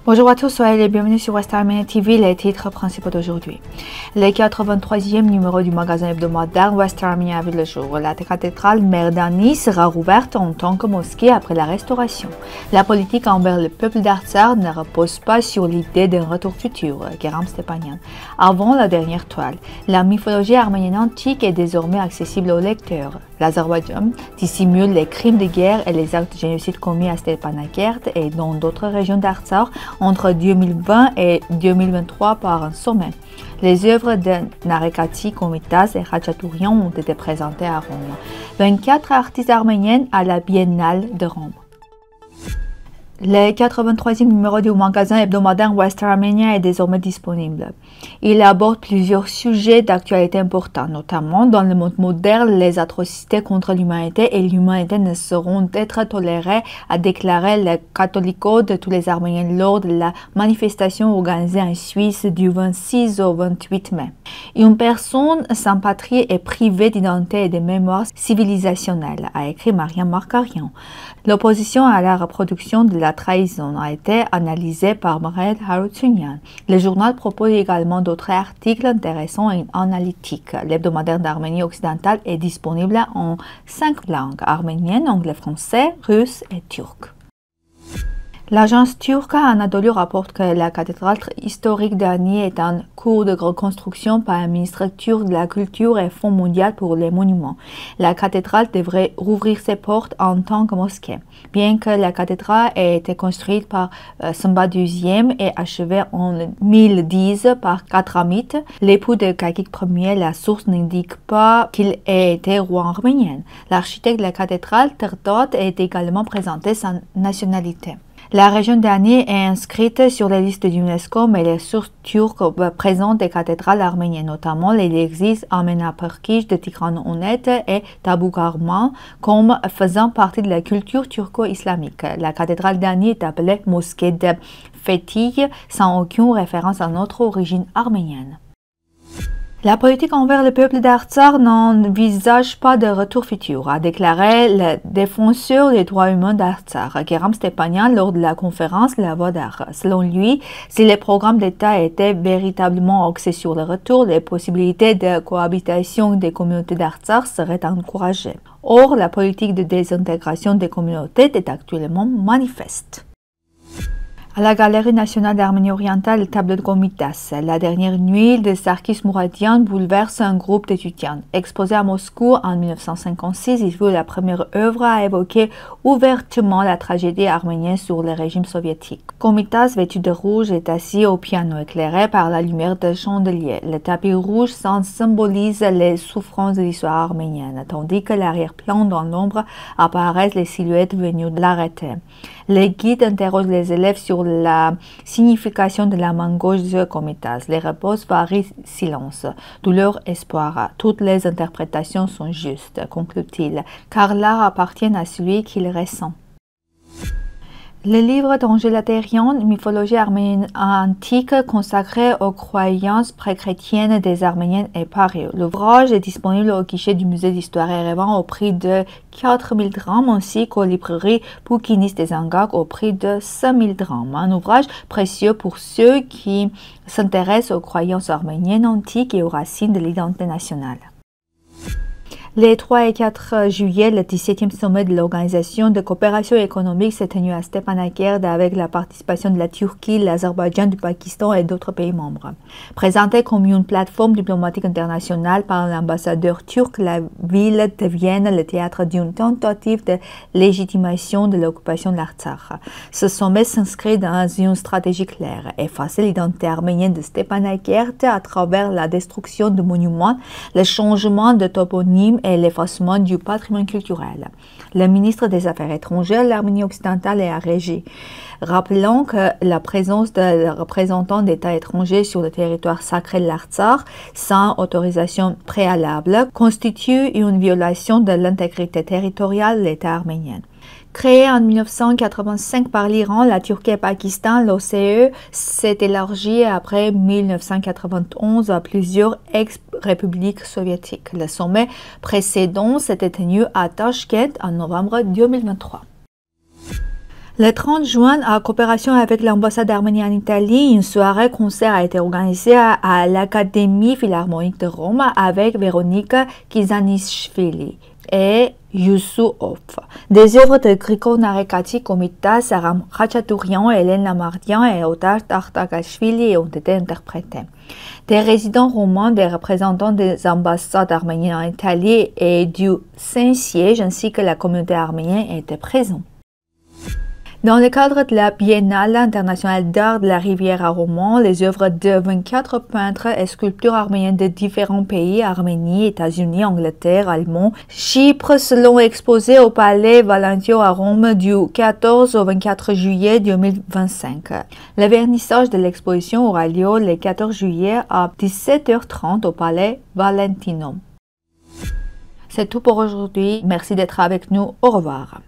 Bonjour à tous, soyez les bienvenus sur West Armenia TV, les titres principaux d'aujourd'hui. Le 83e numéro du magazine hebdomadaire West Armenia a vu le jour. La cathédrale Merdani sera rouverte en tant que mosquée après la restauration. La politique envers le peuple d'Artsakh ne repose pas sur l'idée d'un retour futur, Guéram Stepanian. Avant la dernière toile, la mythologie arménienne antique est désormais accessible aux lecteurs. L'Azerbaïdjan dissimule les crimes de guerre et les actes de génocide commis à Stepanakert et dans d'autres régions d'Artsakh entre 2020 et 2023 par un sommet. Les œuvres de Narekati, Komitas et Khachaturian ont été présentées à Rome. 24 artistes arméniennes à la Biennale de Rome. Le 83e numéro du magazine hebdomadaire West Armenia est désormais disponible. Il aborde plusieurs sujets d'actualité importants, notamment dans le monde moderne, les atrocités contre l'humanité et l'humanité ne sauront être tolérées, a déclaré le catholico de tous les Arméniens lors de la manifestation organisée en Suisse du 26 au 28 mai. Une personne sans patrie est privée d'identité et de mémoire civilisationnelle, a écrit Mariam Markarian. L'opposition à la reproduction de la trahison a été analysée par Marel Haroutunian. Le journal propose également d'autres articles intéressants et analytiques. L'hebdomadaire d'Arménie occidentale est disponible en 5 langues, arménienne, anglais, français, russe et turc. L'agence turque Anadolu rapporte que la cathédrale historique d'Ani est en cours de reconstruction par le ministre turc de la Culture et Fonds mondial pour les monuments. La cathédrale devrait rouvrir ses portes en tant que mosquée. Bien que la cathédrale ait été construite par Samba II et achevée en 1010 par Katramit, l'époux de Kakik Ier, la source n'indique pas qu'il ait été roi arménien. L'architecte de la cathédrale, Terdot, est également présenté sa nationalité. La région d'Ani est inscrite sur la liste de l'UNESCO, mais les sources turques présentent des cathédrales arméniennes, notamment l'église Amenaperkish de Tigran-Onet et Tabouk-Arman, comme faisant partie de la culture turco-islamique. La cathédrale d'Ani est appelée mosquée de Fetih, sans aucune référence à notre origine arménienne. La politique envers le peuple d'Artsakh n'envisage pas de retour futur, a déclaré le défenseur des droits humains d'Artsakh, Guéram Stepanian, lors de la conférence La Voix d'Artsakh. Selon lui, si les programmes d'État étaient véritablement axés sur le retour, les possibilités de cohabitation des communautés d'Artsakh seraient encouragées. Or, la politique de désintégration des communautés est actuellement manifeste. À la Galerie nationale d'Arménie orientale, le tableau de Komitas, la dernière nuit de Sarkis Mouradian bouleverse un groupe d'étudiants. Exposé à Moscou en 1956, il fut la première œuvre à évoquer ouvertement la tragédie arménienne sur le régime soviétique. Komitas, vêtu de rouge, est assis au piano, éclairé par la lumière de chandelier. Le tapis rouge symbolise les souffrances de l'histoire arménienne, tandis que l'arrière-plan dans l'ombre apparaissent les silhouettes venues de l'arrêter. Les guides interrogent les élèves sur la signification de la main gauche de Komitas. Les réponses varient silence, douleur, espoir. Toutes les interprétations sont justes, conclut-il, car l'art appartient à celui qui le ressent. Le livre d'Angela Terian, Mythologie arménienne antique, consacré aux croyances pré-chrétiennes des Arméniens, est paru. L'ouvrage est disponible au guichet du musée d'histoire Erevan au prix de 4000 drams, ainsi qu'aux librairies bouquinistes des Angak au prix de 5000 drams. Un ouvrage précieux pour ceux qui s'intéressent aux croyances arméniennes antiques et aux racines de l'identité nationale. Les 3 et 4 juillet, le 17e sommet de l'Organisation de coopération économique s'est tenu à Stepanakert avec la participation de la Turquie, l'Azerbaïdjan, du Pakistan et d'autres pays membres. Présentée comme une plateforme diplomatique internationale par l'ambassadeur turc, la ville devient le théâtre d'une tentative de légitimation de l'occupation de l'Artsakh. Ce sommet s'inscrit dans une stratégie claire, effacer l'identité arménienne de Stepanakert à travers la destruction de monuments, le changement de toponyme et l'effacement du patrimoine culturel. Le ministre des Affaires étrangères de l'Arménie occidentale est à Régie, rappelant que la présence de représentants d'États étrangers sur le territoire sacré de l'Artsakh sans autorisation préalable constitue une violation de l'intégrité territoriale de l'État arménien. Créée en 1985 par l'Iran, la Turquie et le Pakistan, l'OCE s'est élargie après 1991 à plusieurs ex-républiques soviétiques. Le sommet précédent s'était tenu à Tashkent en novembre 2023. Le 30 juin, en coopération avec l'ambassade d'Arménie en Italie, une soirée-concert a été organisée à l'Académie Philharmonique de Rome avec Véronique Kizanishvili et Youssouf. Des œuvres de Grigor Narekati, Komitas, Aram Khachatourian, Hélène Lamardian et Otar Tartakashvili ont été interprétés. Des résidents roumains, des représentants des ambassades arméniennes en Italie et du Saint-Siège ainsi que la communauté arménienne étaient présents. Dans le cadre de la Biennale internationale d'art de la Rivière à Romans, les œuvres de 24 peintres et sculpteurs arméniens de différents pays, Arménie, États-Unis, Angleterre, Allemagne, Chypre, seront exposées au Palais Valentino à Rome du 14 au 24 juillet 2025. Le vernissage de l'exposition aura lieu le 14 juillet à 17h30 au Palais Valentino. C'est tout pour aujourd'hui. Merci d'être avec nous. Au revoir.